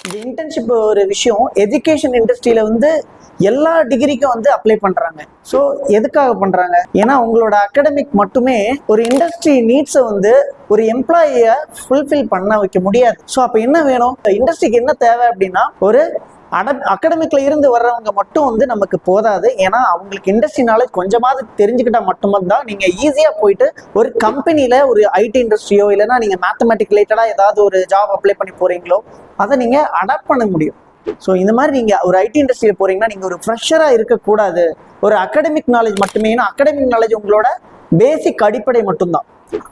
இந்த இன்டர்ன்ஷிப் ஒரு விஷயம் எஜுகேஷன் இண்டஸ்ட்ரியில வந்து எல்லா டிகிரிக்கும் வந்து அப்ளை பண்றாங்க. ஸோ எதுக்காக பண்றாங்க? ஏன்னா உங்களோட அகாடமிக் மட்டுமே ஒரு இண்டஸ்ட்ரி நீட்ஸை வந்து ஒரு எம்ப்ளாயியை ஃபுல்ஃபில் பண்ண வைக்க முடியாது. ஸோ அப்போ என்ன வேணும்? இண்டஸ்ட்ரிக்கு என்ன தேவை அப்படின்னா ஒரு அகாடமிக்ல இருந்து வர்றவங்க மட்டும் வந்து நமக்கு போதாது. ஏன்னா அவங்களுக்கு இண்டஸ்ட்ரி நாலேஜ் கொஞ்சமாவது தெரிஞ்சுக்கிட்டா மட்டும்தான் நீங்க ஈஸியா போயிட்டு ஒரு கம்பெனில ஒரு ஐடி இண்டஸ்ட்ரியோ இல்லைன்னா நீங்க மேத்தமெட்டிக் ரிலேட்டடா ஏதாவது ஒரு ஜாப் அப்ளை பண்ணி போறீங்களோ அதை நீங்க அடாப்ட் பண்ண முடியும். ஸோ இந்த மாதிரி நீங்க ஒரு ஐடி இண்டஸ்ட்ரியில் போறீங்கன்னா நீங்க ஒரு ஃப்ரெஷரா இருக்கக்கூடாது. ஒரு அகாடமிக் நாலேஜ் மட்டுமே, ஏன்னா அகாடமிக் நாலேஜ் உங்களோட பேசிக் அடிப்படை மட்டும்தான்.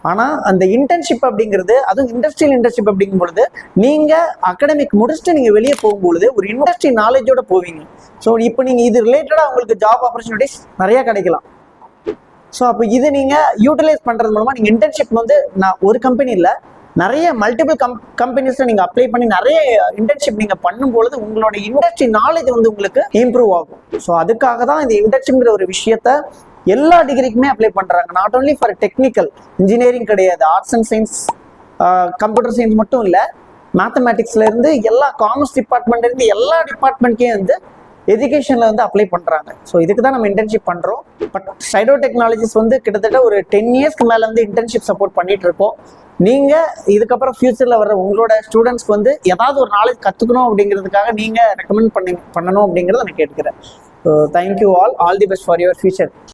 ஆனா அந்த இன்டர்ன்ஷிப் அப்படிங்கிறது, அதுவும் இண்டஸ்ட்ரியல் இன்டர்ன்ஷிப் அப்படிங்கும் பொழுது நீங்க அகாடமிக் முடிச்சுட்டு நீங்க வெளியே போகும்பொழுது ஒரு இண்டஸ்ட்ரி நாலேஜோட போவீங்க. ஸோ இப்போ நீங்க இது ரிலேட்டடா உங்களுக்கு ஜாப் ஆப்பர்ச்சுனிட்டிஸ் நிறைய கிடைக்கலாம். ஸோ அப்போ இது நீங்க யூட்டிலைஸ் பண்றது மூலமா நீங்க இன்டர்ன்ஷிப் வந்து நான் ஒரு கம்பெனி இல்லை நிறைய மல்டிபிள் கம்பெனிஸ்ல நீங்க அப்ளை பண்ணி நிறைய இன்டர்ன்ஷிப் நீங்க பண்ணும்பொழுது உங்களோட இண்டஸ்ட்ரி நாலேஜ் வந்து உங்களுக்கு இம்ப்ரூவ் ஆகும். ஸோ அதுக்காக தான் இந்த இன்டர்ன்ஷிப்ங்கிற ஒரு விஷயத்த எல்லா டிகிரிக்குமே அப்ளை பண்றாங்க. Not only for technical engineering கிடையாது, arts and science, computer science மட்டும் இல்லை, மேத்தமேட்டிக்ஸ்ல இருந்து எல்லா காமர்ஸ் டிபார்ட்மெண்ட்ல இருந்து எல்லா டிபார்ட்மெண்ட்கே வந்து எஜுகேஷன்ல வந்து அப்ளை பண்றாங்க. ஸோ இதுக்கு தான் நம்ம இன்டர்ன்ஷிப் பண்றோம். பட் சைடோ டெக்னாலஜிஸ் வந்து கிட்டத்தட்ட ஒரு 10 இயர்ஸ்க்கு மேல வந்து இன்டர்ன்ஷிப் சப்போர்ட் பண்ணிட்டு இருக்கோம். நீங்க இதுக்கப்புறம் ஃபியூச்சர்ல வர உங்களோட ஸ்டூடெண்ட்ஸ்க்கு வந்து ஏதாவது ஒரு நாலேஜ் கத்துக்கணும் அப்படிங்கிறதுக்காக நீங்க ரெக்கமெண்ட் பண்ணணும் அப்படிங்கிறத நான் கேட்டுக்கிறேன். So thank you all the best for your future.